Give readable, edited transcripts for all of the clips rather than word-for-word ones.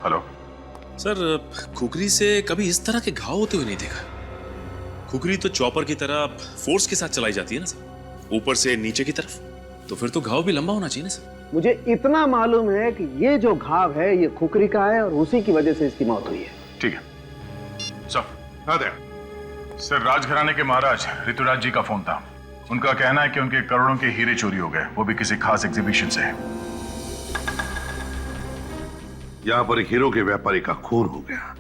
Hello sir, khukri से कभी इस तरह के घाव होते हुए नहीं देखा। खुकरी तो चॉपर की तरह फोर्स के साथ चलाई जाती है ना सर, ऊपर से नीचे की तरफ, तो फिर तो घाव भी लंबा होना चाहिए ना सर। मुझे इतना मालूम है कि ये जो घाव है ये खुकरी का है और उसी की वजह से इसकी मौत हुई है। ठीक है सर, राजघराने के महाराज ऋतुराज जी का फोन था। उनका कहना है कि उनके करोड़ों के हीरे चोरी हो गए, वो भी किसी खास एग्जीबिशन से। यहाँ पर एक हीरो के व्यापारी का खून हो गया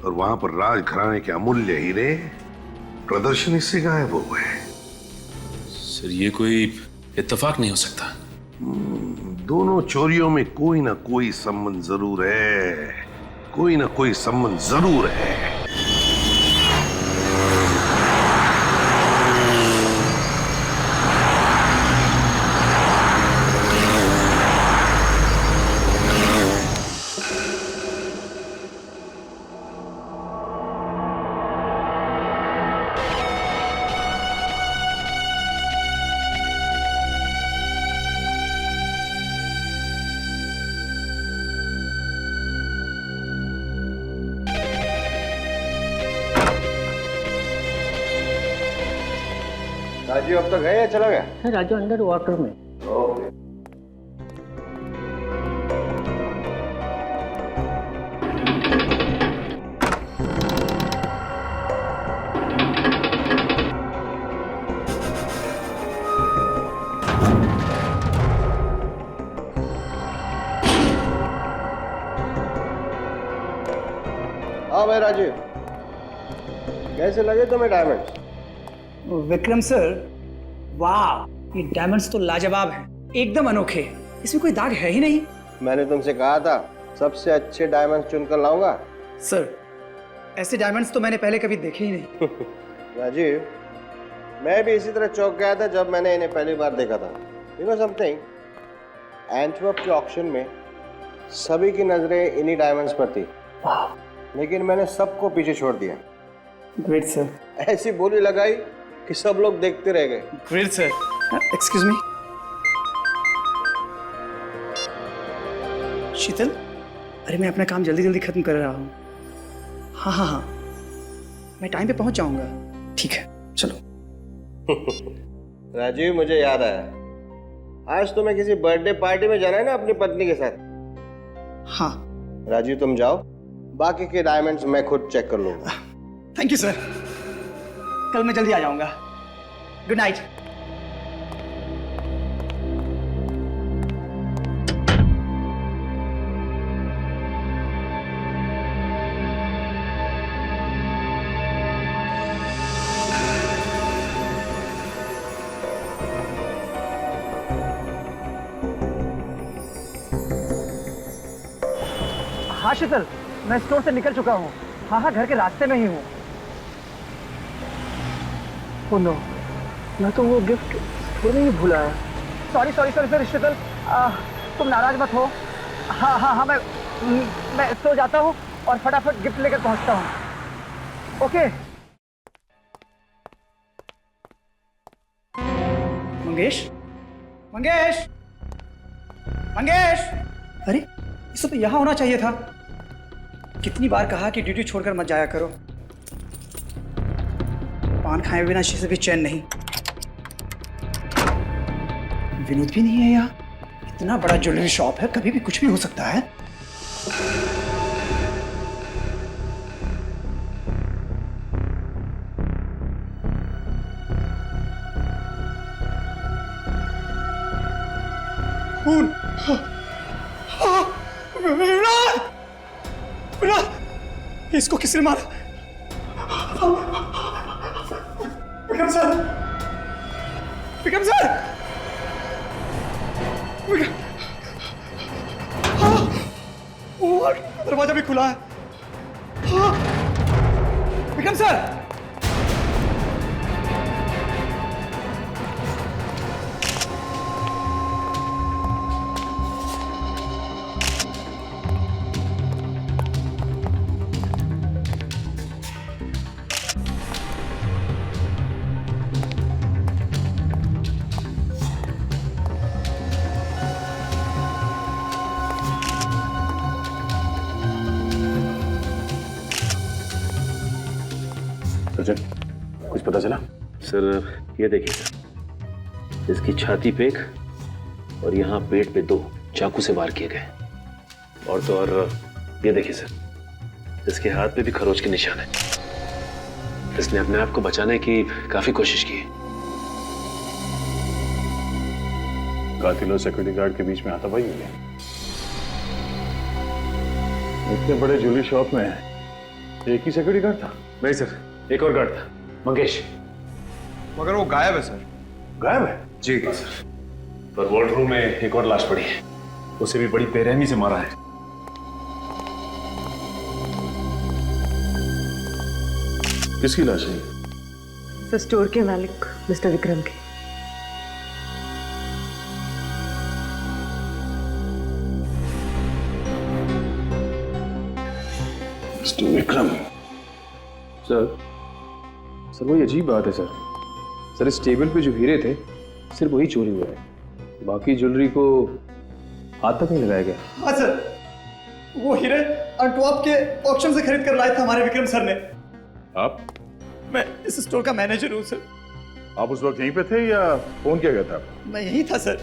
और वहां पर राजघराने के अमूल्य हीरे प्रदर्शनी से गायब हो गए। सर, ये कोई इत्तेफाक नहीं हो सकता। दोनों चोरियों में कोई ना कोई संबंध जरूर है, कोई ना कोई संबंध जरूर है। राजू अब तक है या चला गया? राजू अंडर वाटर में। हाँ भाई राजू, कैसे लगे तुम्हें डायमंड्स? विक्रम सर, वाह, ये डायमंड्स तो लाजवाब हैं, एकदम अनोखे, इसमें कोई दाग है ही नहीं। मैंने तुमसे कहा था सबसे अच्छे डायमंड्स चुनकर लाऊंगा। सर, ऐसे डायमंड्स तो मैंने पहले कभी देखे ही नहीं। राजीव, मैं भी इसी तरह चौंक गया था जब मैंने इन्हें पहली बार देखा था। यू नो समथिंग, एंटवर्प के ऑक्शन में सभी की नजरें इन्हीं डायमंड्स पर थी, लेकिन मैंने सबको पीछे छोड़ दिया। Great sir. ऐसी बोली लगाई कि सब लोग देखते रह गए। Great sir. एक्सक्यूज मी, शीतल, अरे मैं अपना काम जल्दी जल्दी खत्म कर रहा हूँ। हाँ हाँ हाँ, मैं टाइम पे पहुंच जाऊंगा। ठीक है, चलो। राजीव, मुझे याद आया, आज तुम्हें किसी बर्थडे पार्टी में जाना है ना अपनी पत्नी के साथ? हाँ। राजीव तुम जाओ, बाकी के डायमंड्स मैं खुद चेक कर लूंगा। थैंक यू सर, कल मैं जल्दी आ जाऊंगा। Good night. हाँ शीतल, मैं स्टोर से निकल चुका हूँ। हाँ हाँ, घर के रास्ते में ही हूँ। ओह नो, मैं तो वो गिफ्ट स्टोर में ही भूला है। सॉरी सॉरी सॉरी सॉरी शीतल, तुम नाराज मत हो। हाँ हाँ हाँ, मैं स्टोर जाता हूँ और फटाफट गिफ्ट लेकर पहुँचता हूँ। ओके। मंगेश, मंगेश, मंगेश, अरे इसे तो यहाँ होना चाहिए था। कितनी बार कहा कि ड्यूटी छोड़कर मत जाया करो। पान खाए बिना से भी चैन नहीं। विनोद भी नहीं है यहाँ। इतना बड़ा ज्वेलरी शॉप है, कभी भी कुछ भी हो सकता है। खून। विनोद! विनोद! इसको किसने मारा? विक्रम सर! विक्रम सर! विक्रम! हाँ! और दरवाजा भी खुला है। हाँ! विक्रम सर! अर्जुन, कुछ पता चला? सर ये देखिए सर, इसकी छाती पे एक और यहाँ पेट पे 2 चाकू से वार किए गए। और तो और ये देखिए सर, इसके हाथ पे भी खरोच के निशान है। इसने अपने आप को बचाने की काफी कोशिश की है। कातिल और सिक्योरिटी गार्ड के बीच में आता भाई है। इतने बड़े ज्वेलरी शॉप में एक ही सिक्योरिटी गार्ड था? नहीं सर, एक और गार्ड था, मंगेश। मगर वो गायब है सर। गायब है? जी सर, पर वार्ड रूम में एक और लाश पड़ी है, उसे भी बड़ी बेरहमी से मारा है। किसकी लाश है? सर, स्टोर के मालिक मिस्टर विक्रम के। मिस्टर विक्रम? सर वही अजीब बात है सर। सर इस टेबल पे जो हीरे थे सिर्फ वही चोरी हुए हैं, बाकी ज्वेलरी को हाथ तक नहीं लगाया गया। हाँ सर, वो हीरे अंटवर्प के ऑक्शन से खरीद कर लाए थे हमारे विक्रम सर ने। आप? मैं इस स्टोर का मैनेजर हूँ सर। आप उस वक्त यहीं पे थे या फोन किया गया था? मैं यही था सर।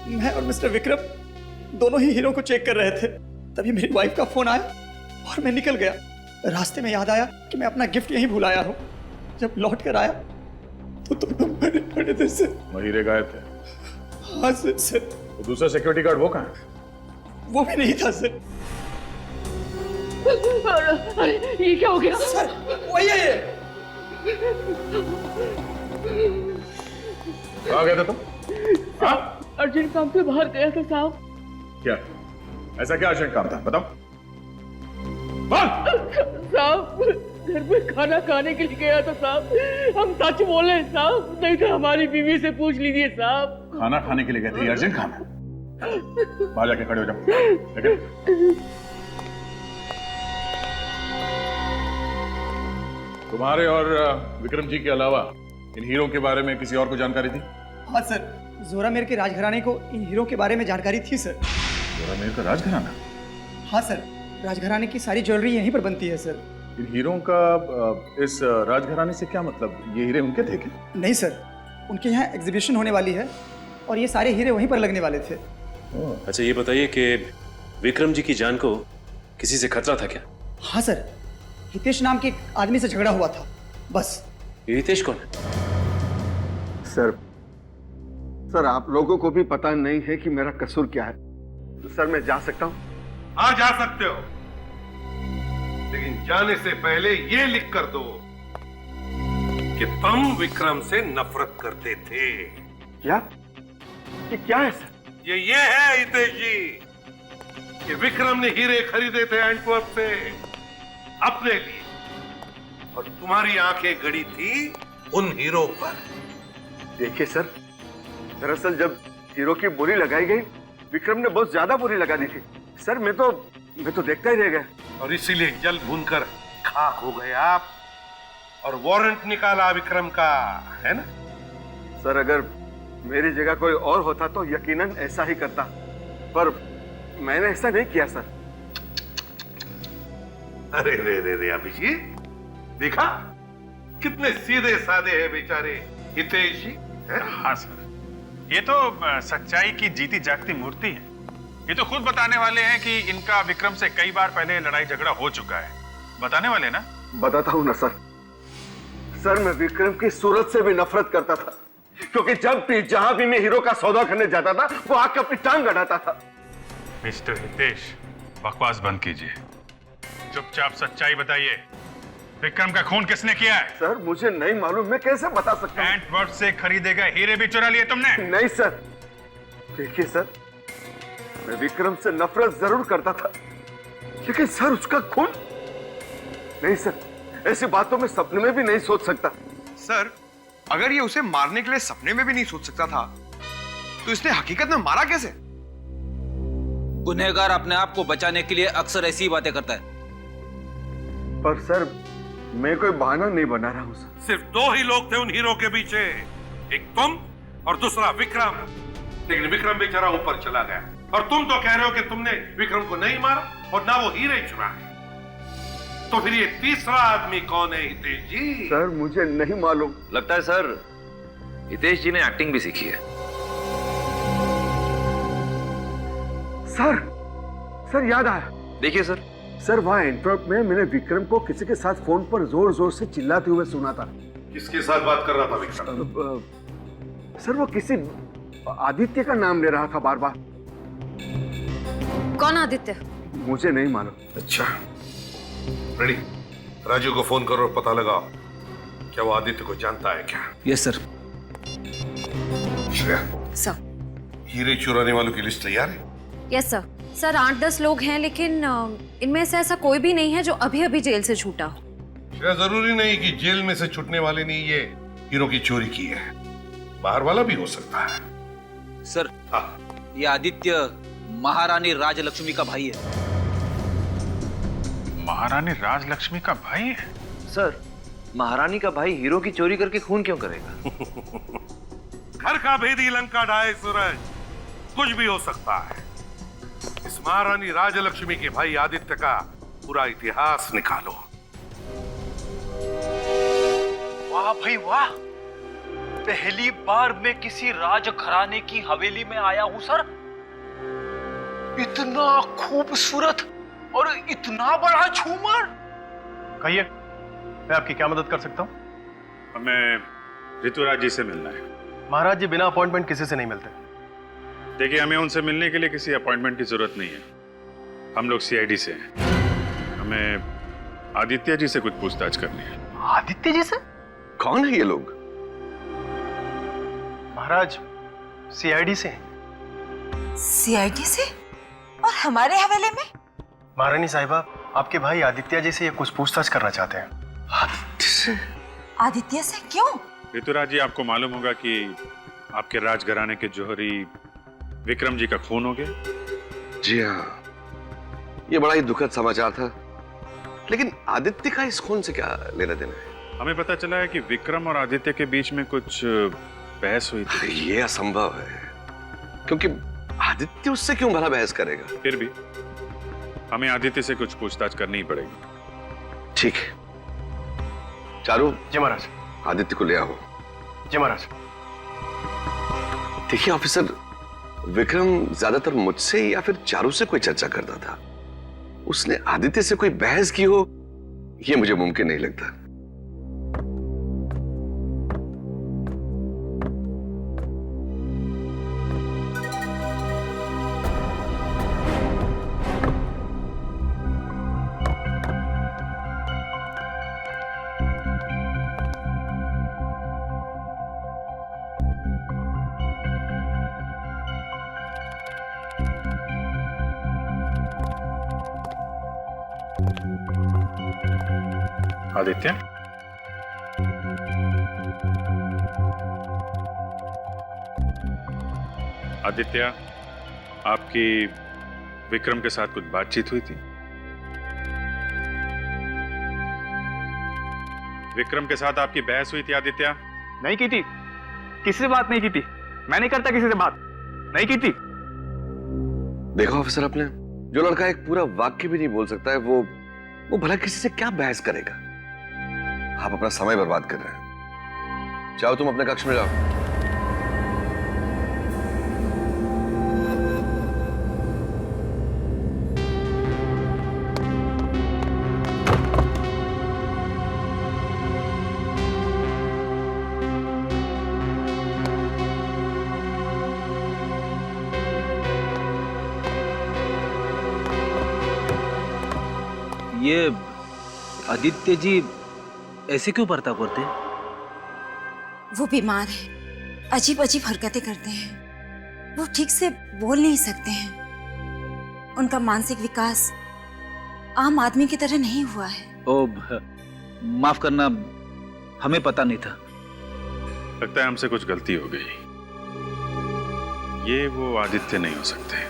मैं और मिस्टर विक्रम दोनों ही हीरो को चेक कर रहे थे, तभी मेरी वाइफ का फोन आया और मैं निकल गया। रास्ते में याद आया कि मैं अपना गिफ्ट यहीं भुलाया हूँ। जब लौट कर आया तो मरे पड़े थे सर। हीरे गायब थे? हाँ सर। तो दूसरा सिक्योरिटी गार्ड वो कहाँ है? वो भी नहीं था सर। अरे ये क्या हो गया? सर वही है ये। कहाँ गए थे तुम? हाँ? अर्जेंट काम पे बाहर गया था साहब। क्या? ऐसा क्या अर्जेंट काम था? बताओ। साहब घर में खाना खाने के लिए गया था साहब। हम सच बोले साहब, नहीं तो हमारी बीवी से पूछ लीजिए साहब। खाना खाने के लिए गए थे? अर्जेंट काम है? बाहर जाके खड़े हो जाओ। लेकिन तुम्हारे और विक्रम जी के अलावा इन हीरो के बारे में किसी और को जानकारी थी? हाँ सर, जोरामेर के राजघराने को इन हीरो के बारे में जानकारी थी सर। जोरामेर का राजघराना? हाँ सर, राजघराने की सारी ज्वेलरी यहीं पर बनती है सर। इन हीरों का इस राजघराने से क्या मतलब? ये हीरे उनके थे क्या? नहीं सर, उनके यहाँ एग्जीबिशन होने वाली है और ये सारे हीरे वहीं पर लगने वाले थे। अच्छा ये बताइए कि विक्रम जी की जान को किसी से खतरा था क्या? हाँ सर, हितेश नाम के एक आदमी से झगड़ा हुआ था, बस। ये हितेश कौन है? सर आप लोगों को भी पता नहीं है कि मेरा कसूर क्या है। तो सर मैं जा सकता हूँ? हाँ जा सकते हो, लेकिन जाने से पहले ये लिख कर दो कि तुम विक्रम से नफरत करते थे। क्या? ये क्या है सर? ये है हितेश जी कि विक्रम ने हीरे खरीदे थे एंटवर्प से अपने लिए, और तुम्हारी आंखें गड़ी थी उन हीरो पर। देखिए सर, दरअसल जब हीरो की बोली लगाई गई, विक्रम ने बहुत ज्यादा बोली लगा दी थी सर। मैं तो देखता ही रह गया, और इसीलिए जल भूनकर खाक हो गए आप, और वारंट निकाला विक्रम का, है ना? सर अगर मेरी जगह कोई और होता तो यकीनन ऐसा ही करता, पर मैंने ऐसा नहीं किया सर। अरे रे रे रे अभिजीत, देखा कितने सीधे साधे हैं बेचारे हितेश जी। हाँ सर, ये तो सच्चाई की जीती जागती मूर्ति है। ये तो खुद बताने वाले हैं कि इनका विक्रम से कई बार पहले लड़ाई झगड़ा हो चुका है। बताने वाले ना? बताता हूं ना सर। सर मैं विक्रम की सूरत से भी नफरत करता था, क्योंकि जब भी जहां भी मैं हीरो का सौदा करने जाता था वो आके अपनी टांग अड़ाता था। मिस्टर हितेश, बकवास बंद कीजिए, चुपचाप सच्चाई बताइए। विक्रम का खून किसने किया है? सर मुझे नहीं मालूम, मैं कैसे बता सकता हूं? एंटवर्प से खरीदे गए हीरे भी चुरा लिए तुमने? नहीं सर, देखिए सर, मैं विक्रम से नफरत जरूर करता था, लेकिन सर उसका खून नहीं सर, ऐसी बातों में सपने में भी नहीं सोच सकता। सर अगर ये उसे मारने के लिए सपने में भी नहीं सोच सकता था, तो इसने हकीकत में मारा कैसे? गुनहगार अपने आप को बचाने के लिए अक्सर ऐसी बातें करता है। पर सर मैं कोई बहाना नहीं बना रहा हूं सर। सिर्फ 2 ही लोग थे उन हीरो के पीछे, एक तुम और दूसरा विक्रम। लेकिन विक्रम बेचारा ऊपर चला गया, और तुम तो कह रहे हो कि तुमने विक्रम को नहीं मारा और ना वो हीरे चुराए। तो फिर ये तीसरा आदमी कौन है हितेश जी? सर मुझे नहीं मालूम। लगता है सर हितेश जी ने एक्टिंग भी सीखी है। सर याद आया। देखिए सर। सर वहां एंटवर्प में मैंने विक्रम को किसी के साथ फोन पर जोर जोर से चिल्लाते हुए सुना था। किसके साथ बात कर रहा था विक्रम? सर वो किसी आदित्य का नाम ले रहा था बार बार। कौन आदित्य? मुझे नहीं मालूम। अच्छा रेडी, राजू को फोन करो और पता लगाओ क्या वो आदित्य को जानता है क्या। Yes sir. श्रेया, सर। हीरे चुराने वालों की लिस्ट तैयार है? Yes sir. सर 8-10 लोग हैं, लेकिन इनमें से ऐसा कोई भी नहीं है जो अभी अभी जेल से छूटा हो। श्रेया, जरूरी नहीं कि जेल में से छूटने वाले ने ये हीरो की चोरी की है, बाहर वाला भी हो सकता है। सर ये आदित्य महारानी राजलक्ष्मी का भाई है। महारानी राजलक्ष्मी का भाई है? सर महारानी का भाई हीरो की चोरी करके खून क्यों करेगा? घर का भेदी लंका ढाए सूरज, कुछ भी हो सकता है। इस महारानी राजलक्ष्मी के भाई आदित्य का पूरा इतिहास निकालो। वाह भाई वाह, पहली बार मैं किसी राज घराने की हवेली में आया हूं सर। इतना खूबसूरत और इतना बड़ा झूमर। कहिए, मैं आपकी क्या मदद कर सकता हूँ? हमें ऋतुराज जी से मिलना है। महाराज जी बिना अपॉइंटमेंट किसी से नहीं मिलते। देखिए, हमें उनसे मिलने के लिए किसी अपॉइंटमेंट की जरूरत नहीं है। हम लोग सीआईडी से हैं। हमें आदित्य जी से कुछ पूछताछ करनी है। आदित्य जी से? कौन है ये लोग? महाराज सीआईडी से। सीआईडी से? और हमारे हवेले में? महारानी साहिबा, आपके भाई आदित्य जी से ये कुछ पूछताछ करना चाहते हैं। आदित्य से क्यों? ऋतुराज जी, आपको मालूम होगा कि आपके राजघराने के जौहरी विक्रम जी का खून हो गया। जी हाँ, ये बड़ा ही दुखद समाचार था, लेकिन आदित्य का इस खून से क्या लेना देना है? हमें पता चला है कि विक्रम और आदित्य के बीच में कुछ बहस हुई थी। ये असंभव है, क्योंकि आदित्य उससे क्यों भला बहस करेगा? फिर भी हमें आदित्य से कुछ पूछताछ करनी ही पड़ेगी। ठीक है चारू। जी महाराज। आदित्य को ले आओ। जी महाराज। देखिए ऑफिसर, विक्रम ज्यादातर मुझसे या फिर चारू से कोई चर्चा करता था। उसने आदित्य से कोई बहस की हो, यह मुझे मुमकिन नहीं लगता। आदित्य, आदित्य, आपकी विक्रम के साथ कुछ बातचीत हुई थी? विक्रम के साथ आपकी बहस हुई थी आदित्य? नहीं की थी, किसी से बात नहीं की थी। मैं नहीं करता किसी से बात, नहीं की थी। देखो ऑफिसर, आपने जो लड़का एक पूरा वाक्य भी नहीं बोल सकता है, वो भला किसी से क्या बहस करेगा? आप अपना समय बर्बाद कर रहे हैं। चाहो तुम अपने कक्ष में जाओ। ये आदित्य जी ऐसे क्यों बर्ताव करते हैं? वो बीमार है, अजीब अजीब हरकतें करते हैं। वो ठीक से बोल नहीं सकते हैं। उनका मानसिक विकास आम आदमी की तरह नहीं हुआ है। ओ, माफ करना, हमें पता नहीं था। लगता है हमसे कुछ गलती हो गई। ये वो आदित्य नहीं हो सकते।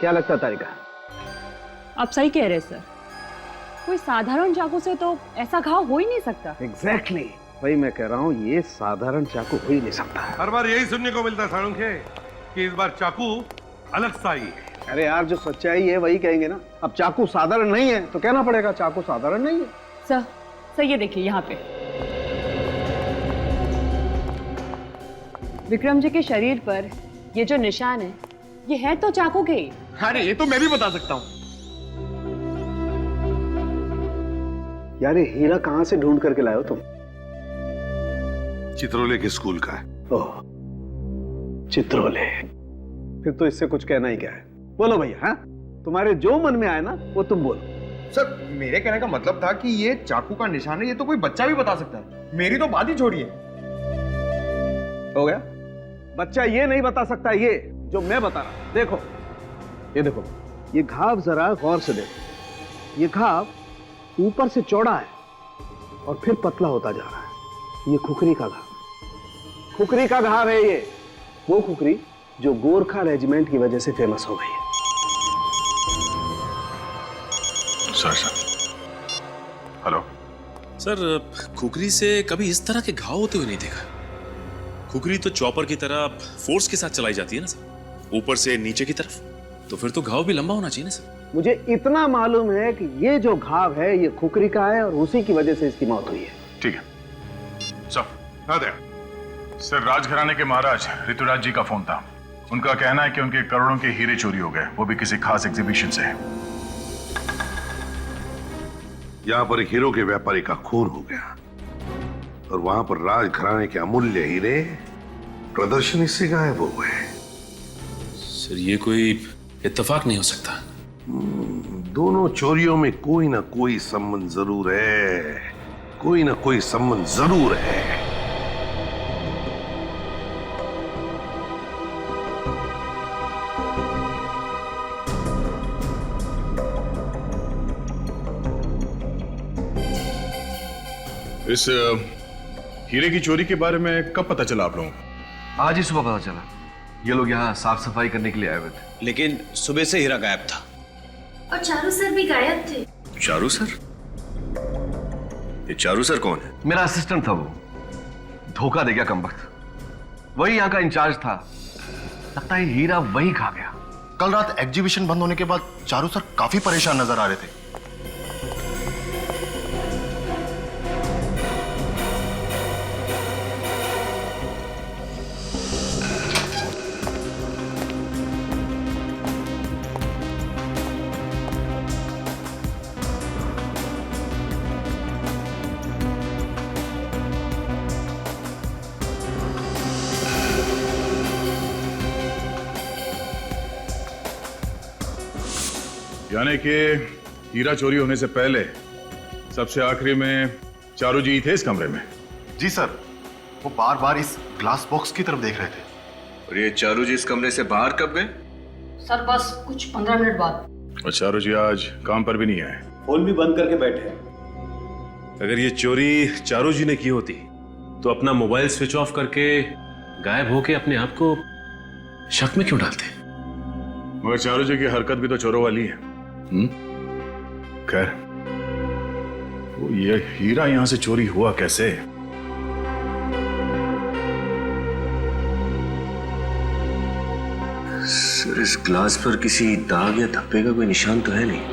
क्या लगता है तारिका? आप सही कह रहे सर, कोई साधारण चाकू से तो ऐसा घाव हो ही नहीं सकता। एग्जैक्टली, वही मैं कह रहा हूँ, ये साधारण चाकू हो ही नहीं सकता। हर बार यही सुनने को मिलता है साळुंखे जबकि इस बार चाकू अलग सा ही है। अरे यार, जो सच्चाई है वही कहेंगे ना। अब चाकू साधारण नहीं है तो कहना पड़ेगा चाकू साधारण नहीं है। सर ये देखिए यहाँ पे विक्रम जी के शरीर पर ये जो निशान है ये है तो चाकू के ही। अरे ये तो मैं भी बता सकता हूँ। यार, ये हीरा कहाँ से ढूंढ करके लाए हो तुम? चित्रोले के स्कूल का है। ओह, चित्रोले। फिर तो इससे कुछ कहना ही क्या है। बोलो भैया, हाँ, तुम्हारे जो मन में आए ना वो तुम बोलो। सर, मेरे कहने का मतलब था कि ये चाकू का निशान है, ये तो कोई बच्चा भी बता सकता है। मेरी तो बात ही छोड़िए। हो गया? बच्चा ये नहीं बता सकता, ये जो मैं बता रहा हूं। देखो, ये देखो, ये घाव जरा गौर से देखो। ये घाव ऊपर से चौड़ा है और फिर पतला होता जा रहा है। ये खुकरी का घाव, खुकरी का घाव है ये। वो खुकरी जो गोरखा रेजिमेंट की वजह से फेमस हो गई है। सर हेलो सर, खुकरी से कभी इस तरह के घाव होते हुए नहीं देखा। खुकरी तो चॉपर की तरह फोर्स के साथ चलाई जाती है ना सर, ऊपर से नीचे की तरफ, तो फिर तो घाव भी लंबा होना चाहिए ना सर। मुझे इतना मालूम है कि ये जो घाव है ये खुकरी का है और उसी की वजह से इसकी मौत हुई है। ठीक है सर, राजघराने के महाराज ऋतुराज जी का फोन था। उनका कहना है कि उनके करोड़ों के हीरे चोरी हो गए, वो भी किसी खास एग्जीबिशन से। यहाँ पर एक हीरो के व्यापारी का खून हो गया और वहां पर राजघराने के अमूल्य हीरे प्रदर्शनी से गायब हो गए। सर, ये कोई इत्तेफाक नहीं हो सकता। दोनों चोरियों में कोई ना कोई संबंध जरूर है, कोई ना कोई संबंध जरूर है। इस हीरे की चोरी के बारे में कब पता चला आप लोगों को? आज ही सुबह पता चला। ये लोग यहाँ साफ सफाई करने के लिए आए हुए थे, लेकिन सुबह से हीरा गायब था। और चारू सर भी गायब थे। चारू सर? ये चारू सर कौन है? मेरा असिस्टेंट था वो, धोखा दे गया कमबख्त। वही यहाँ का इंचार्ज था। लगता है हीरा वही खा गया। कल रात एग्जीबिशन बंद होने के बाद चारू सर काफी परेशान नजर आ रहे थे। यानी कि हीरा चोरी होने से पहले सबसे आखिरी में चारू जी थे इस कमरे में? जी सर, वो बार बार इस ग्लास बॉक्स की तरफ देख रहे थे। और ये चारू जी इस कमरे से बाहर कब गए? सर बस कुछ 15 मिनट बाद। और चारू जी आज काम पर भी नहीं आए, फोन भी बंद करके बैठे हैं। अगर ये चोरी चारू जी ने की होती तो अपना मोबाइल स्विच ऑफ करके गायब होके अपने आप को शक में क्यों डालते? मगर चारू जी की हरकत भी तो चोरों वाली है। खैर, वो ये हीरा यहां से चोरी हुआ कैसे? सर, इस ग्लास पर किसी दाग या धब्बे का कोई निशान तो है नहीं।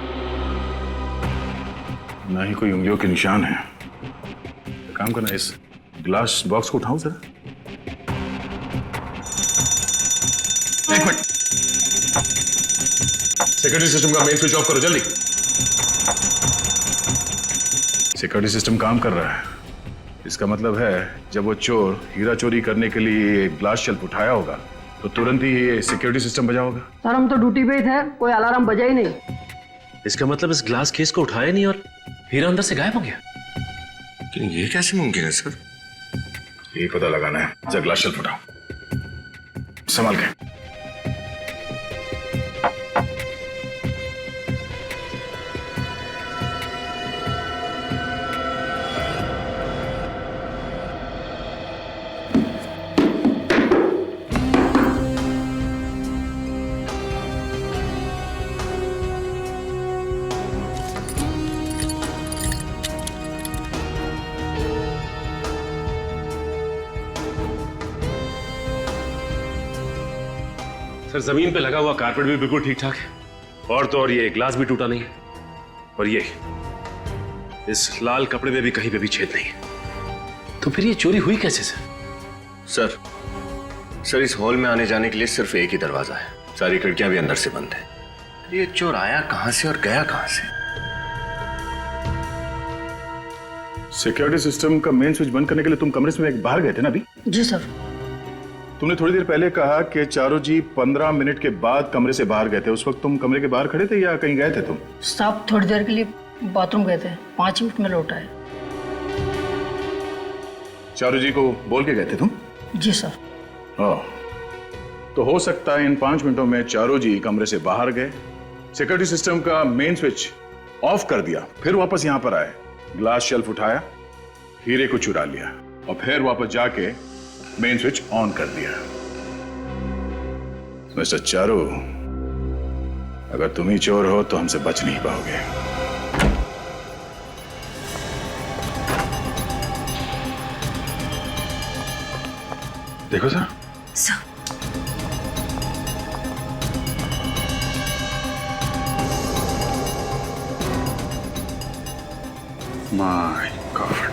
ना ही कोई उंगलियों के निशान है। काम करना, इस ग्लास बॉक्स को उठाऊं जरा। एक मिनट, सिक्योरिटी सिस्टम का मेन स्विच ऑफ करो जल्दी। सिक्योरिटी सिस्टम काम कर रहा है। इसका मतलब है जब वो चोर हीरा चोरी करने के लिए ग्लास शेल्फ उठाया होगा तो तुरंत ही ये सिक्योरिटी सिस्टम बजा होगा। सर हम तो ड्यूटी पे ही थे, कोई अलार्म बजा ही नहीं। इसका मतलब इस ग्लास केस को उठाया नहीं और हीरा अंदर से गायब हो गया। लेकिन ये कैसे मुमकिन है सर? यही पता लगाना है। जरा ग्लास शेल्फ उठाओ, संभाल के। सर जमीन पे लगा हुआ कारपेट भी बिल्कुल ठीक ठाक है, और तो और ये ग्लास भी टूटा नहीं है, और ये इस लाल कपड़े में भी कहीं पे भी छेद नहीं है। तो फिर ये चोरी हुई कैसे सर? सर इस हॉल में आने जाने के लिए सिर्फ एक ही दरवाजा है, सारी खिड़कियां भी अंदर से बंद है। ये चोर आया कहां से और गया कहां से? सिक्योरिटी सिस्टम का मेन स्विच बंद करने के लिए तुम कमरे से बाहर गए थे ना अभी? जी सर। तुमने थोड़ी देर पहले कहा कि चारू जी 15 मिनट के बाद कमरे से बाहर गए थे। उस वक्त तुम कमरे के बाहर खड़े थे या कहीं गए थे तुम? साहब थोड़ी देर के लिए बाथरूम गए थे, 5 मिनट में लौट आए। चारू जी को बोल के गए थे तुम? जी सर। तो हो सकता है इन 5 मिनटों में चारू जी कमरे से बाहर गए, सिक्योरिटी सिस्टम का मेन स्विच ऑफ कर दिया, फिर वापस यहां पर आए, ग्लास शेल्फ उठाया, हीरे को चुरा लिया और फिर वापस जाके मेन स्विच ऑन कर दिया। मिस्टर चारू, अगर तुम ही चोर हो तो हमसे बच नहीं पाओगे। देखो sir. My God.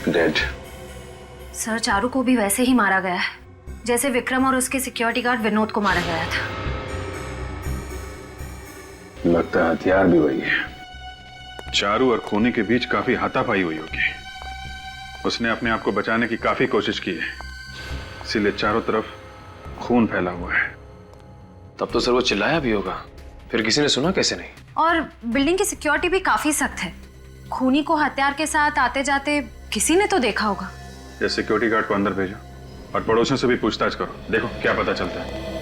Dead. Sir Charu को भी वैसे ही मारा गया है जैसे विक्रम और उसके सिक्योरिटी गार्ड विनोद को मारा गया था। लगता है हथियार भी वही है। चारू और खूनी के बीच काफी हाथापाई हुई होगी। उसने अपने आप को बचाने की काफी कोशिश की है, इसीलिए चारों तरफ खून फैला हुआ है। तब तो सर वो चिल्लाया भी होगा, फिर किसी ने सुना कैसे नहीं? और बिल्डिंग की सिक्योरिटी भी काफी सख्त है। खूनी को हथियार के साथ आते जाते किसी ने तो देखा होगा। ये सिक्योरिटी गार्ड को अंदर भेजो और पड़ोसियों से भी पूछताछ करो, देखो क्या पता चलता है।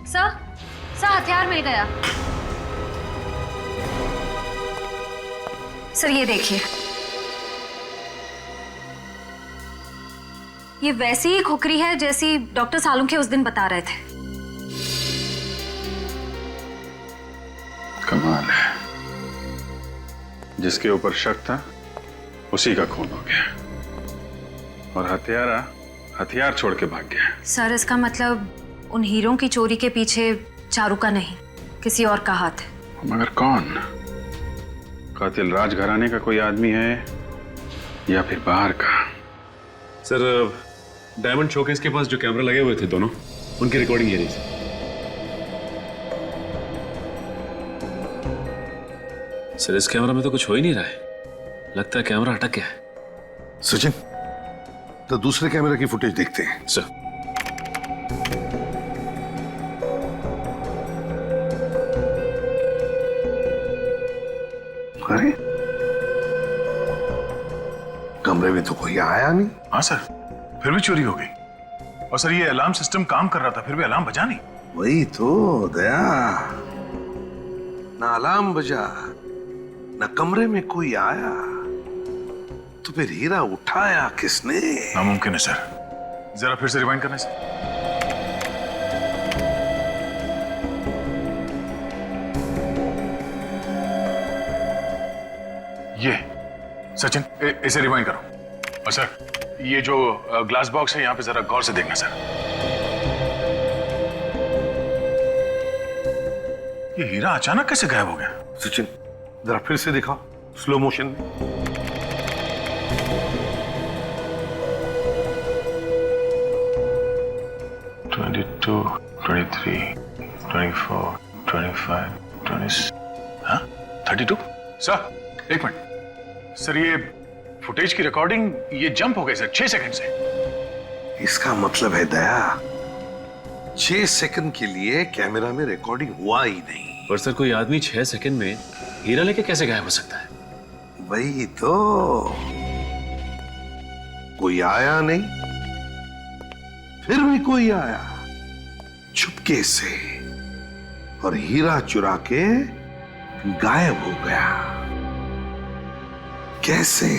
सर हथियार मिल गया। सर ये देखिए, ये वैसी ही खुकरी है जैसी डॉक्टर सालुंखे उस दिन बता रहे थे। कमाल है, जिसके ऊपर शक था उसी का खून हो गया और हत्यारा हथियार छोड़ के भाग गया। सर इसका मतलब उन हीरों की चोरी के पीछे चारू का नहीं, किसी और का हाथ है। मगर कौन? कातिल राजघराने का कोई आदमी है या फिर बाहर का? सर डायमंड शोकेस के पास जो कैमरा लगे हुए थे दोनों, उनकी रिकॉर्डिंग ये रही थी। सर इस कैमरा में तो कुछ हो ही नहीं रहा है, लगता है कैमरा अटक गया है। सचिन, तो दूसरे कैमरा की फुटेज देखते हैं। सर अरे कमरे में तो कोई आया नहीं। हाँ सर, फिर भी चोरी हो गई। और सर ये अलार्म सिस्टम काम कर रहा था, फिर भी अलार्म बजा नहीं। वही तो दया, ना अलार्म बजा, ना कमरे में कोई आया, तो फिर हीरा उठाया किसने? नामुमकिन है सर, जरा फिर से रिवाइंड करना सर। ये सचिन, इसे रिवाइंड करो। और सर ये जो ग्लास बॉक्स है यहाँ पे जरा गौर से देखना सर। ये हीरा अचानक कैसे गायब हो गया? सचिन जरा फिर से दिखाओ स्लो मोशन में। $22, $23, $24, $25, $26, हाँ 32? सर एक मिनट सर, ये फुटेज की रिकॉर्डिंग ये जंप हो गई सर 6 सेकंड से। इसका मतलब है दया 6 सेकंड के लिए कैमरा में रिकॉर्डिंग हुआ ही नहीं। पर सर कोई आदमी 6 सेकंड में हीरा लेके कैसे गायब हो सकता है? वही तो, कोई आया नहीं, फिर भी कोई आया, चुपके से और हीरा चुरा के गायब हो गया। कैसे?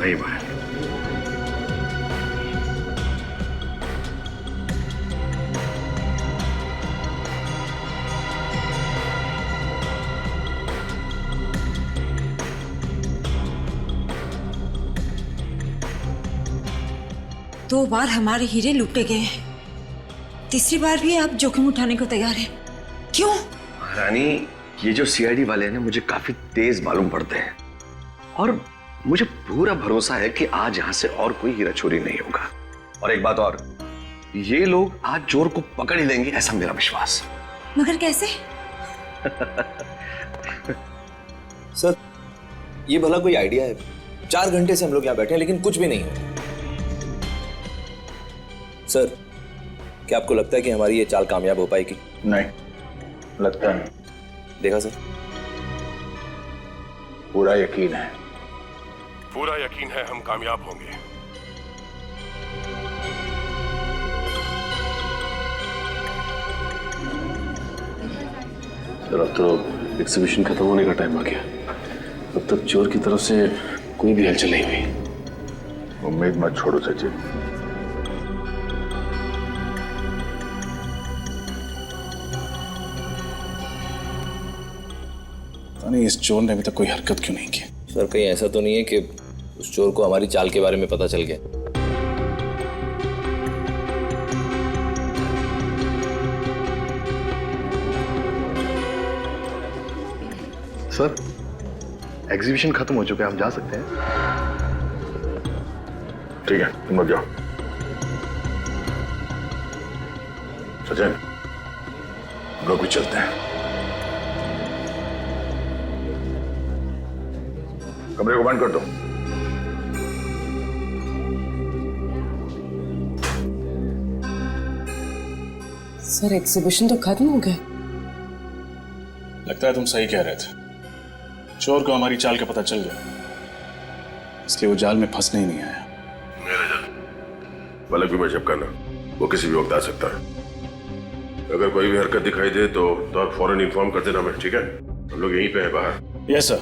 नहीं भाई, 2 बार हमारे हीरे लूटे गए हैं, तीसरी बार भी आप जोखिम उठाने को तैयार हैं। क्यों? रानी, ये जो सीआईडी वाले हैं ना, मुझे काफी तेज मालूम पड़ते हैं और मुझे पूरा भरोसा है कि आज यहां से और कोई हीरा चोरी नहीं होगा। और एक बात और, ये लोग आज चोर को पकड़ ही लेंगे, ऐसा मेरा विश्वास। मगर कैसे? सर, ये भला कोई आइडिया है? 4 घंटे से हम लोग यहाँ बैठे हैं लेकिन कुछ भी नहीं है। सर, क्या आपको लगता है कि हमारी ये चाल कामयाब हो पाएगी? नहीं, लगता नहीं। देखा सर, पूरा यकीन है। पूरा यकीन है हम कामयाब होंगे। सर, अब तो एग्जीबिशन खत्म होने का टाइम आ गया। अब तक चोर की तरफ से कोई भी हलचल नहीं हुई। उम्मीद मत छोड़ो सचिन। नहीं, इस चोर ने अभी तक कोई हरकत क्यों नहीं की? सर, कहीं ऐसा तो नहीं है कि उस चोर को हमारी चाल के बारे में पता चल गया? सर, एग्जीबिशन खत्म हो चुका है, हम जा सकते हैं। ठीक है, तुम लोग जाओ। सचिन, हम लोग भी चलते हैं। कमरे को बंद कर दो। सर, एग्जीबिशन तो खत्म हो गया। लगता है तुम सही कह रहे थे। चोर को हमारी चाल का पता चल गया, इसलिए वो जाल में फंसने ही नहीं आया। मेरा जाल बलक भी मजब करना, वो किसी भी वक्त आ सकता है। अगर कोई भी हरकत दिखाई दे तो आप फौरन इन्फॉर्म कर देना हमें, ठीक है? हम लोग यहीं पे हैं बाहर। Yes sir.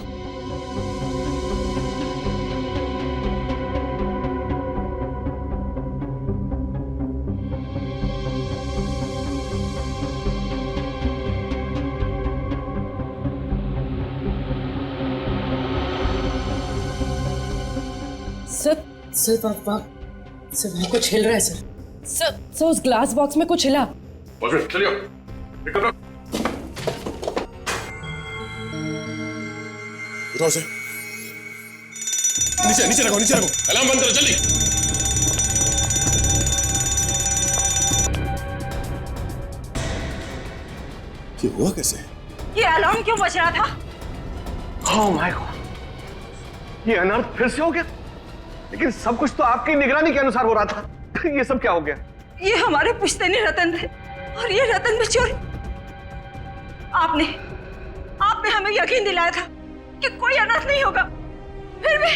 सर, वहाँ कुछ हिल रहा है सर। सर, उस ग्लास बॉक्स में कुछ हिला। चलिए, उठाओ से। नीचे रखो, नीचे रखो। अलार्म बंद करो जल्दी। ये हुआ कैसे? ये अलार्म क्यों बज रहा था? ओह माय गॉड, ये अनर्थ फिर से हो गया। लेकिन सब कुछ तो आपकी निगरानी के अनुसार हो रहा था। ये सब क्या हो गया? ये हमारे पुश्तैनी रतन थे और ये रतन में चोरी। आपने हमें यकीन दिलाया था कि कोई अनर्थ नहीं होगा, फिर भी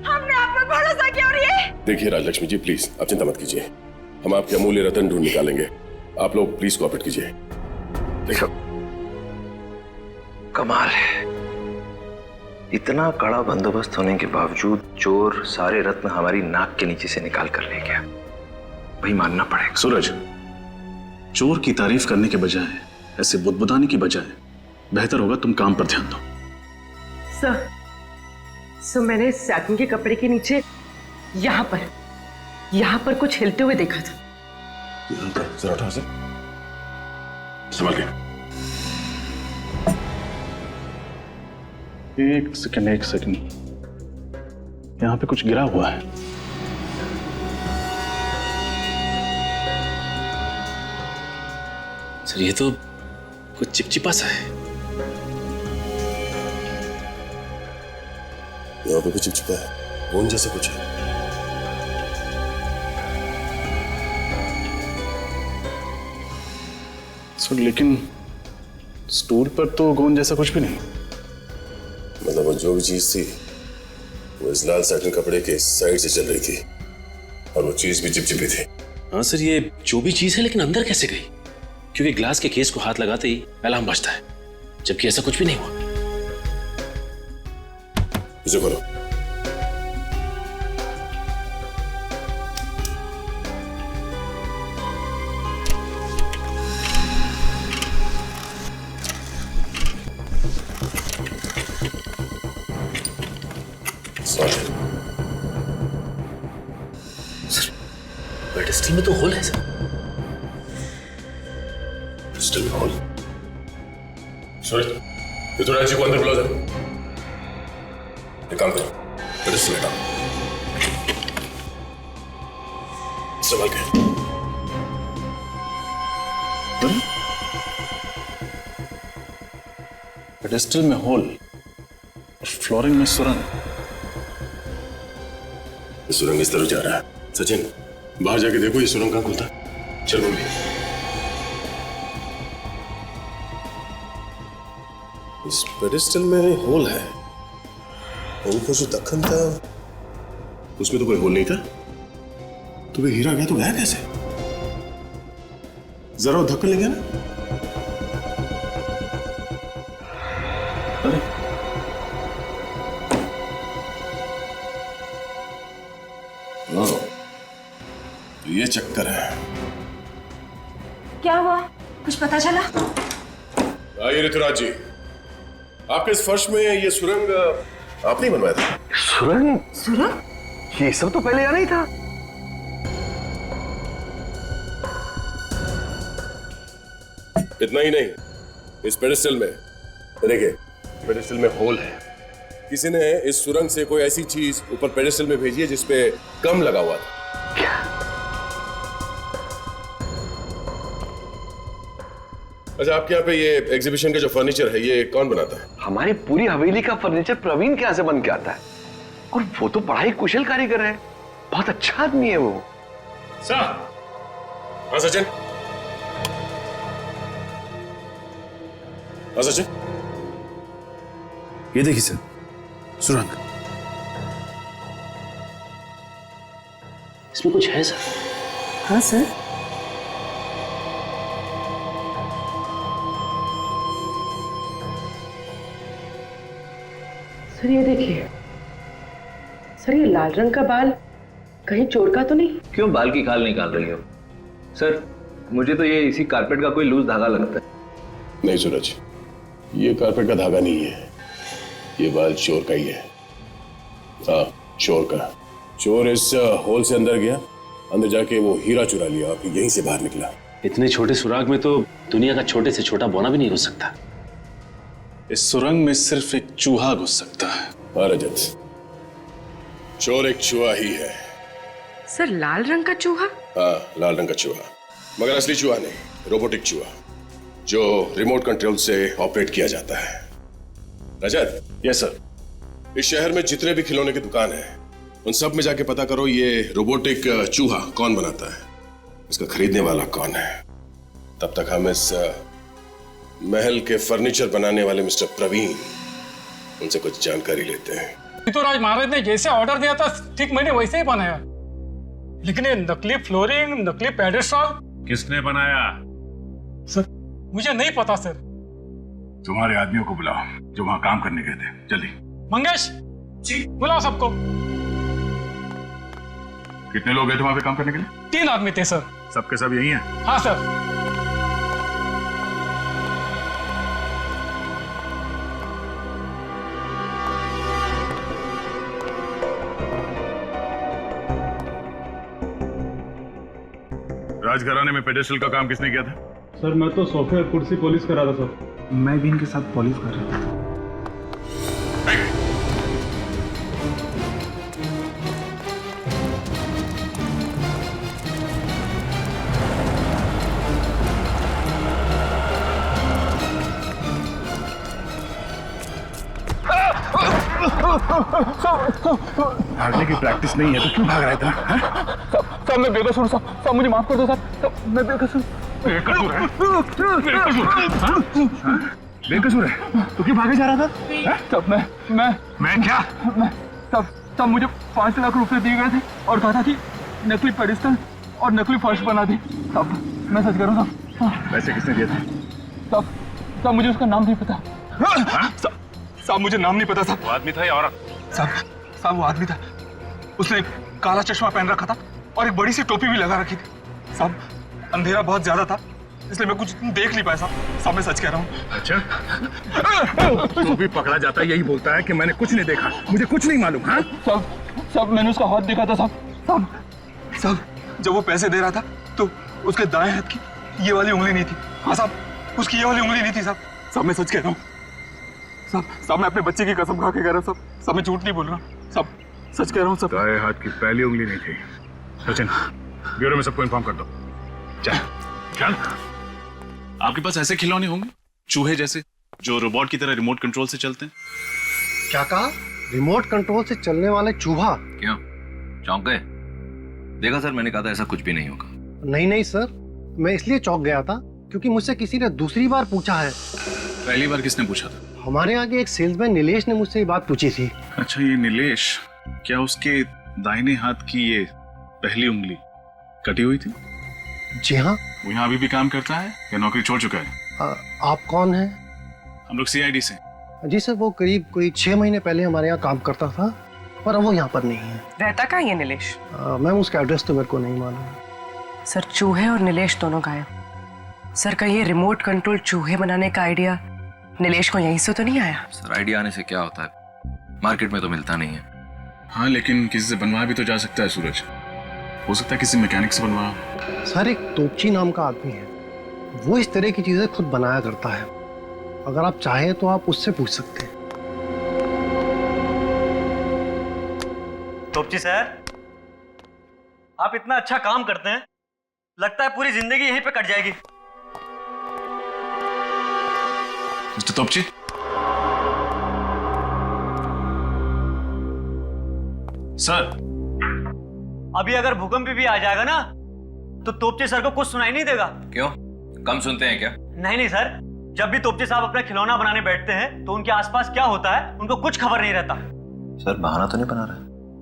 हमने आप पर भरोसा किया और ये। देखिए राजलक्ष्मी जी, प्लीज आप चिंता मत कीजिए, हम आपके अमूल्य रतन ढूंढ निकालेंगे। आप लोग प्लीज कोऑपरेट कीजिए। देखो, कमाल है, इतना कड़ा बंदोबस्त होने के बावजूद चोर सारे रत्न हमारी नाक के नीचे से निकाल कर ले गया। भाई मानना पड़ेगा। सूरज, चोर की तारीफ करने के बजाय, ऐसे बुदबुदाने की बजाय बेहतर होगा तुम काम पर ध्यान दो। सर, मैंने सैटिन के कपड़े के नीचे यहाँ पर कुछ हिलते हुए देखा था। जरा उठा से, संभल के। एक सेकंड, यहाँ पे कुछ गिरा हुआ है। सर, ये तो कुछ चिपचिपा सा है। यहाँ पे भी चिपचिपा है, गोंद जैसा कुछ है। सर लेकिन स्टूल पर तो गोंद जैसा कुछ भी नहीं। मतलब वो जो भी चीज थी वो इस लाल साटिन कपड़े के साइड से चल रही थी और वो चीज भी चिपचिपी थी। हाँ सर, ये जो भी चीज है लेकिन अंदर कैसे गई? क्योंकि ग्लास के केस को हाथ लगाते ही अलार्म बजता है, जबकि ऐसा कुछ भी नहीं हुआ। इसे खोलो। पेडिस्टल में तो होल है सर। पेडिस्टल में होल? सूरज, ये थोड़ा ऐसी को अंदर बुलाओ जरा। एक काम करो, पेडिस्टल हटाओ। संभाल के। पेडिस्टल में होल और फ्लोरिंग में सुरंग। सुरंग इस तरफ जा रहा है। सचिन, बाहर जाके देखो ये सुरंग कहाँ खुलता है। चल मम्मी। इस पेडिस्टल में होल है, ऊपर जो ढक्कन था उसमें तो कोई होल नहीं था। तो वे हीरा गया तो गया कैसे? जरा वो ढक्कन ले गया ना। ये चक्कर है। क्या हुआ, कुछ पता चला? आइए ऋतुराज जी, आपके इस फर्श में ये सुरंग आपने ही बनवाया था? सुरंग? सुरंग? ये सब तो पहले यहाँ नहीं था। इतना ही नहीं, इस पेडिस्टल में देखिए, पेडिस्टल में होल है। किसी ने इस सुरंग से कोई ऐसी चीज ऊपर पेडिस्टल में भेजी है जिसपे कम लगा हुआ था। अच्छा, आपके यहाँ पे ये एग्जीबिशन का जो फर्नीचर है ये कौन बनाता है? हमारी पूरी हवेली का फर्नीचर प्रवीण के यहाँ से बन के आता है, और वो तो बड़ा ही कुशल कारीगर है, बहुत अच्छा आदमी है वो। सर। हाँ सचिन। हाँ सचिन, ये देखिए सर, सुरंग। इसमें कुछ है सर। हाँ सर। सर ये देखिए, सर ये लाल रंग का बाल कहीं चोर का तो नहीं? क्यों बाल की खाल निकाल रही हो? सर मुझे तो ये इसी कारपेट का कोई लूज धागा लगता है। नहीं सूरज, ये कारपेट का धागा नहीं है, ये बाल चोर का ही है। हाँ, चोर का। चोर इस होल से अंदर गया, अंदर जाके वो हीरा चुरा लिया और फिर यहीं से बाहर निकला। इतने छोटे सुराग में तो दुनिया का छोटे से छोटा बौना भी नहीं घुस सकता। इस सुरंग में सिर्फ एक चूहा घुस सकता है। हाँ रजत, चोर एक चूहा ही है। सर लाल रंग का चूहा? हाँ, लाल रंग का चूहा, मगर असली चूहा नहीं, रोबोटिक चूहा जो रिमोट कंट्रोल से ऑपरेट किया जाता है। रजत। Yes sir. इस शहर में जितने भी खिलौने की दुकान है उन सब में जाके पता करो ये रोबोटिक चूहा कौन बनाता है, इसका खरीदने वाला कौन है। तब तक हम इस महल के फर्नीचर बनाने वाले मिस्टर प्रवीण, उनसे कुछ जानकारी लेते हैं। तो राज महाराज ने जैसे ऑर्डर दिया था ठीक मैंने वैसे ही बनाया, लेकिन ये नकली फ्लोरिंग, नकली पेडेस्टल किसने बनाया? सर मुझे नहीं पता सर। तुम्हारे आदमियों को बुलाओ जो वहां काम करने गए थे, जल्दी। मंगेश जी, बुलाओ सबको। कितने लोग गए थे वहां पे काम करने के लिए? 3 आदमी थे सर। सबके सब यही हैं? हाँ सर। राजघराने में पेडेस्टल का काम किसने किया था? सर मैं तो सोफे और कुर्सी पॉलिश कर रहा था सर। मैं भी इनके साथ पॉलिश कर रहा था। भागने की प्रैक्टिस नहीं है तो क्यों भाग रहा है इतना? साहब मैं बेकसूर साहब मुझे माफ कर दो साहब मैं बेकसूर बेकसूर है? बेकसूर है तो क्यों भागे जा रहा था? साहब मैं क्या? साहब मुझे 5 लाख रुपए दिए गए थे और कहा था कि नकली पेडिस्टल और नकली फर्श बना दी। साहब मैं सच कह रहा हूँ साहब। पैसे किसने दिए थे? साहब मुझे उसका नाम नहीं पता। साहब मुझे नाम नहीं पता साहब। वो आदमी था या औरत? साहब वो आदमी था, उसने एक काला चश्मा पहन रखा था और एक बड़ी सी टोपी भी लगा रखी थी। साहब अंधेरा बहुत ज्यादा था इसलिए मैं कुछ देख नहीं पाया साहब मैं सच कह रहा हूँ। अच्छा तो भी पकड़ा जाता है यही बोलता है कि मैंने कुछ नहीं देखा, मुझे कुछ नहीं मालूम। हाँ साहब मैंने उसका हाथ देखा था साहब जब वो पैसे दे रहा था तो उसके दाएं हाथ की ये वाली उंगली नहीं थी। हाँ साहब उसकी ये वाली उंगली नहीं थी साहब मैं सच कह रहा हूँ साहब मैं अपने बच्चे की कसम खा के कह रहा हूँ साहब मैं झूठ नहीं बोल रहा साहब सच कह रहा हूँ साहब। दाएं हाथ की पहली उंगली नहीं थी। सचिन ब्यूरो में सबको इन्फॉर्म कर दो। चल आपके पास ऐसे खिलौने होंगे चूहे जैसे जो रोबोट की तरह रिमोट कंट्रोल से चलते हैं? क्या कहा? रिमोट कंट्रोल से चलने वाले चूहा? क्यों चौंक गए? देखा सर मैंने कहा था ऐसा कुछ भी नहीं होगा। नहीं सर, मैं इसलिए चौंक गया था क्योंकि मुझसे किसी ने दूसरी बार पूछा है। पहली बार किसने पूछा था? हमारे आगे एक सेल्समैन नीलेश ने मुझसे ये बात पूछी थी। अच्छा ये नीलेश, क्या उसके दाहिने हाथ की ये पहली उंगली कटी हुई थी? जी हाँ। वो यहाँ अभी भी काम करता है या नौकरी छोड़ चुका है? आप कौन हैं? हम लोग CID से। जी सर, वो करीब कोई 6 महीने पहले हमारे यहाँ काम करता था पर अब वो यहाँ पर नहीं है। रहता कहाँ है नीलेश? मैम उसका एड्रेस तो मेरे को नहीं मालूम। सर चूहे और नीलेश दोनों गायब। सर का ये रिमोट कंट्रोल चूहे बनाने का आइडिया नीलेश को यहीं से तो नहीं आया? सर आइडिया आने से क्या होता है, मार्केट में तो मिलता नहीं है। हाँ लेकिन किसी से बनवाया भी तो जा सकता है सूरज, हो सकता है किसी मैकेनिक से बनवाया। सर एक तोपची नाम का आदमी है, वो इस तरह की चीजें खुद बनाया करता है। अगर आप चाहें तो आप उससे पूछ सकते हैं। तोपची सर, आप इतना अच्छा काम करते हैं, लगता है पूरी जिंदगी यहीं पे कट जाएगी। मिस्टर तोपची, सर अभी अगर भूकंप भी आ जाएगा ना तो तोपची सर को कुछ सुनाई नहीं देगा। क्यों, कम सुनते हैं क्या? नहीं सर, जब भी तोपची साहब अपना खिलौना बनाने बैठते हैं तो उनके आसपास क्या होता है उनको कुछ खबर नहीं रहता। सर बहाना तो नहीं बना रहा?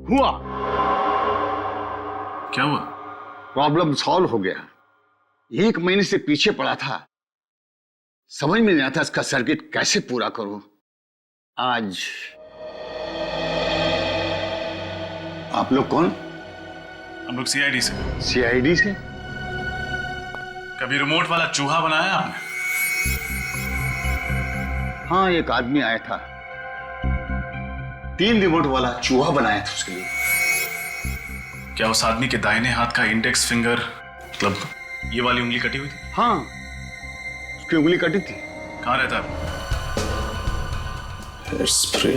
हुआ क्या हुआ? प्रॉब्लम सॉल्व हो गया। 1 महीने से पीछे पड़ा था, समझ में नहीं आता इसका सर्किट कैसे पूरा करूं। आज आप लोग कौन? हम लोग CID से। CID से? कभी रिमोट वाला चूहा बनाया आपने? हाँ एक आदमी आया था, 3 रिमोट वाला चूहा बनाया था उसके लिए। क्या उस आदमी के दाहिने हाथ का इंडेक्स फिंगर, मतलब ये वाली उंगली कटी हुई थी? हाँ उसकी उंगली कटी थी। कहाँ रहता है? Hair spray.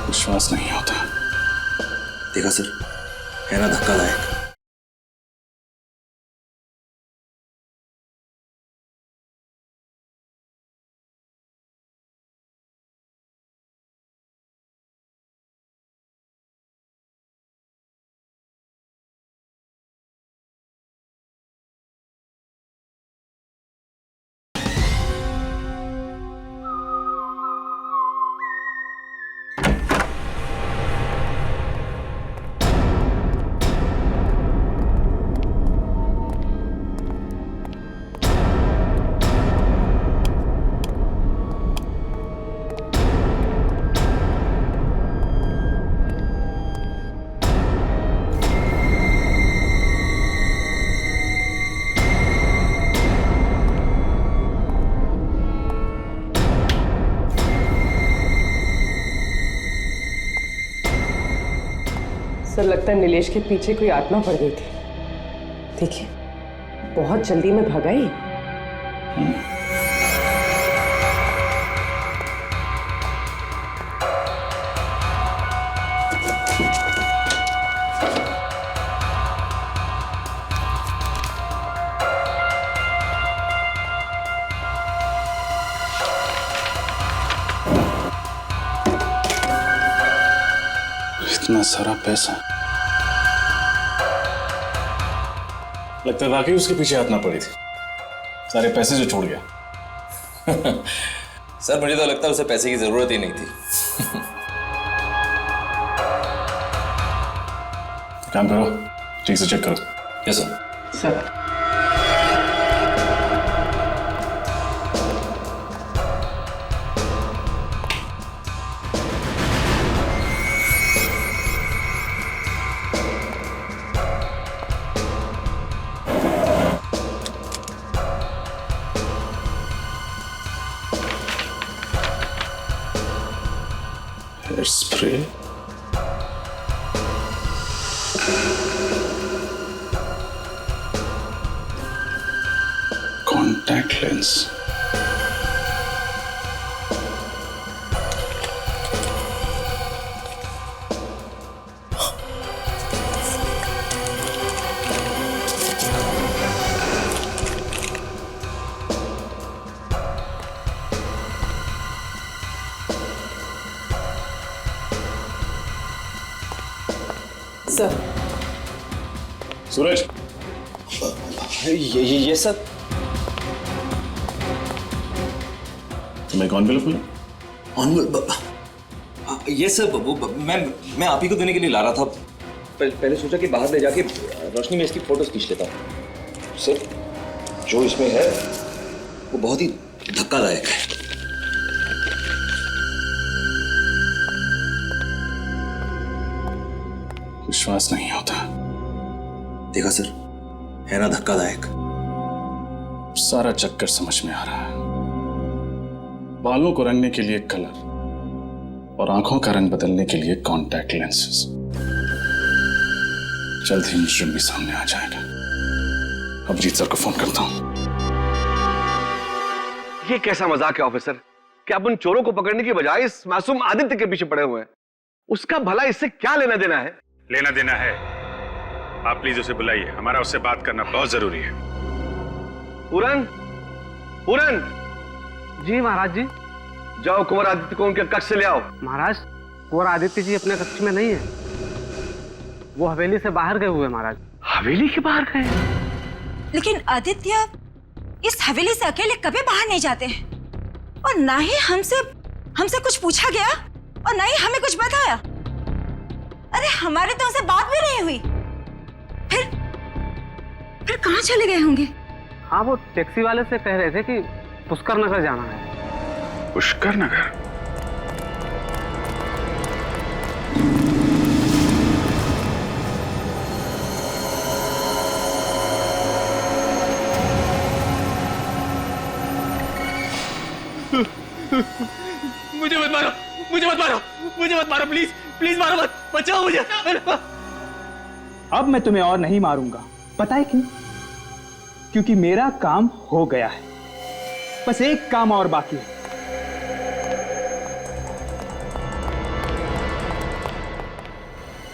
विश्वास नहीं होता। देखा सर, है ना धक्कादायक। सर लगता है नीलेश के पीछे कोई आत्मा पड़ गई थी। देखिए बहुत जल्दी में भगाई। इतना सारा पैसा, लगता है वाकई उसके पीछे हाथ ना पड़ी थी। सारे पैसे जो छोड़ गया। सर मुझे तो लगता है उसे पैसे की जरूरत ही नहीं थी। काम करो, ठीक से चेक करो। Yes sir. Sir hair spray, contact lens, sir. Suraj, ये सर। तुम्हें कौन बिल बोला? ये सर मैं आप ही को देने के लिए ला रहा था। पहले सोचा कि बाहर ले जाके रोशनी में इसकी फोटोज खींच लेता हूँ। सर जो इसमें है वो बहुत ही धक्कादायक है। विश्वास नहीं होता। देखा सर, है ना धक्कादायक। सारा चक्कर समझ में आ रहा है। बालों को रंगने के लिए कलर और आंखों का रंग बदलने के लिए कॉन्टैक्ट लेंसेज। जल्द ही मुजरिम भी सामने आ जाएगा। अभिजीत सर को फोन करता हूं। ये कैसा मजाक है ऑफिसर कि आप उन चोरों को पकड़ने की बजाय इस मासूम आदित्य के पीछे पड़े हुए हैं। उसका भला इससे क्या लेना देना है? लेना देना है। आप प्लीज उसे बुलाइए, हमारा उससे बात करना बहुत जरूरी है। पूरन, पूरन। जी महाराज जी। जाओ कुंवर आदित्य को उनके कक्ष से ले आओ। महाराज कुंवर आदित्य जी अपने कक्ष में नहीं है, वो हवेली से बाहर गए हुए महाराज। हवेली के बाहर गए? लेकिन आदित्य इस हवेली से अकेले कभी बाहर नहीं जाते हैं, और ना ही हमसे कुछ पूछा गया और ना ही हमें कुछ बताया। अरे हमारे तो उनसे बात भी नहीं हुई। फिर कहाँ चले गए होंगे? हाँ वो टैक्सी वाले से कह रहे थे कि पुष्कर नगर जाना है। पुष्कर नगर? मुझे मत मारो, मुझे मत मारो, मुझे मत मारो, प्लीज प्लीज मारो मत, बचाओ मुझे। अब मैं तुम्हें और नहीं मारूंगा, पता है क्यों? क्योंकि मेरा काम हो गया है। बस एक काम और बाकी है।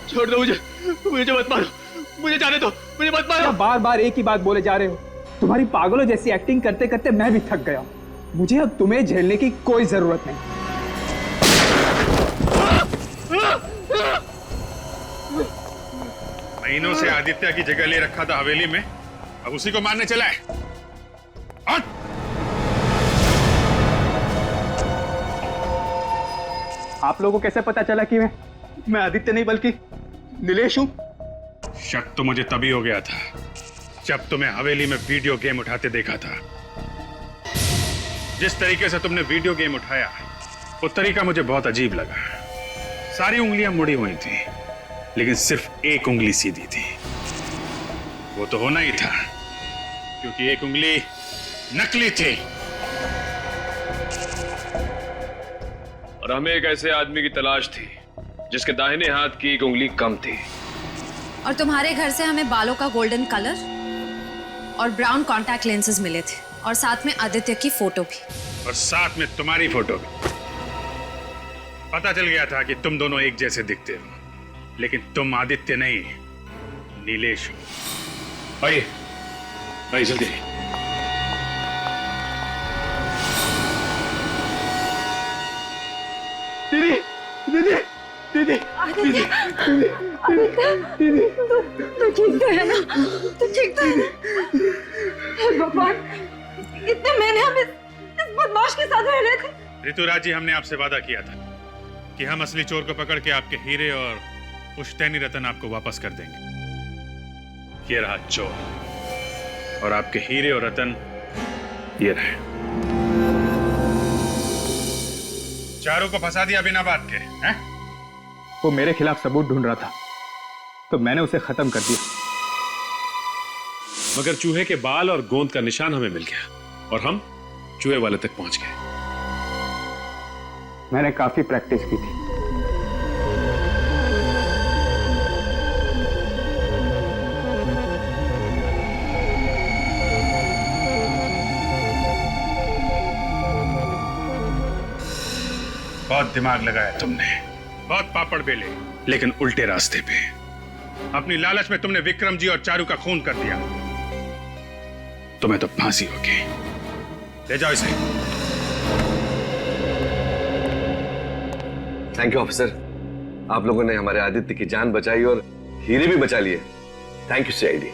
छोड़ दो मुझे, मुझे मत मारो, मुझे जाने दो, मुझे मत मारो। बार बार एक ही बात बोले जा रहे हो। तुम्हारी पागलों जैसी एक्टिंग करते करते मैं भी थक गया हूं। मुझे अब तुम्हें झेलने की कोई जरूरत नहीं। महीनों से आदित्य की जगह ले रखा था हवेली में, अब उसी को मारने चला है। आप लोगों को कैसे पता चला कि मैं आदित्य नहीं बल्कि नीलेश हूं? शक तो मुझे तभी हो गया था जब तुम्हें हवेली में वीडियो गेम उठाते देखा था। जिस तरीके से तुमने वीडियो गेम उठाया वो तरीका मुझे बहुत अजीब लगा। सारी उंगलियां मुड़ी हुई थी लेकिन सिर्फ एक उंगली सीधी थी। वो तो होना ही था क्योंकि एक उंगली नकली थी। और हमें एक ऐसे आदमी की तलाश थी जिसके दाहिने हाथ की एक उंगली कम थी। और तुम्हारे घर से हमें बालों का गोल्डन कलर और ब्राउन कॉन्टैक्ट लेंसेज मिले थे, और साथ में आदित्य की फोटो भी, और साथ में तुम्हारी फोटो भी। पता चल गया था कि तुम दोनों एक जैसे दिखते हो, लेकिन तुम आदित्य नहीं नीलेश हो। आइए आइए जल्दी। दीदी, दीदी, दीदी आदित्य तू ठीक तो है ना? तू ठीक तो है ना? हे भगवान, इतने महीने हम इस बदमाश के साथ रह रहे थे। ऋतुराज जी, हमने आपसे वादा किया था कि हम असली चोर को पकड़ के आपके हीरे और पुश्तैनी रतन आपको वापस कर देंगे। ये रहा चोर और आपके हीरे और रतन ये रहे। चारों को फंसा दिया बिना बात के, हैं? वो मेरे खिलाफ सबूत ढूंढ रहा था तो मैंने उसे खत्म कर दिया। मगर चूहे के बाल और गोंद का निशान हमें मिल गया और हम चूहे वाले तक पहुंच गए। मैंने काफी प्रैक्टिस की थी। बहुत दिमाग लगाया तुमने, बहुत पापड़ बेले, लेकिन उल्टे रास्ते पे। अपनी लालच में तुमने विक्रम जी और चारू का खून कर दिया। तुम्हें तो फांसी होगी। ले जाओ इसे। थैंक यू ऑफिसर, आप लोगों ने हमारे आदित्य की जान बचाई और हीरे भी बचा लिए। Thank you CID.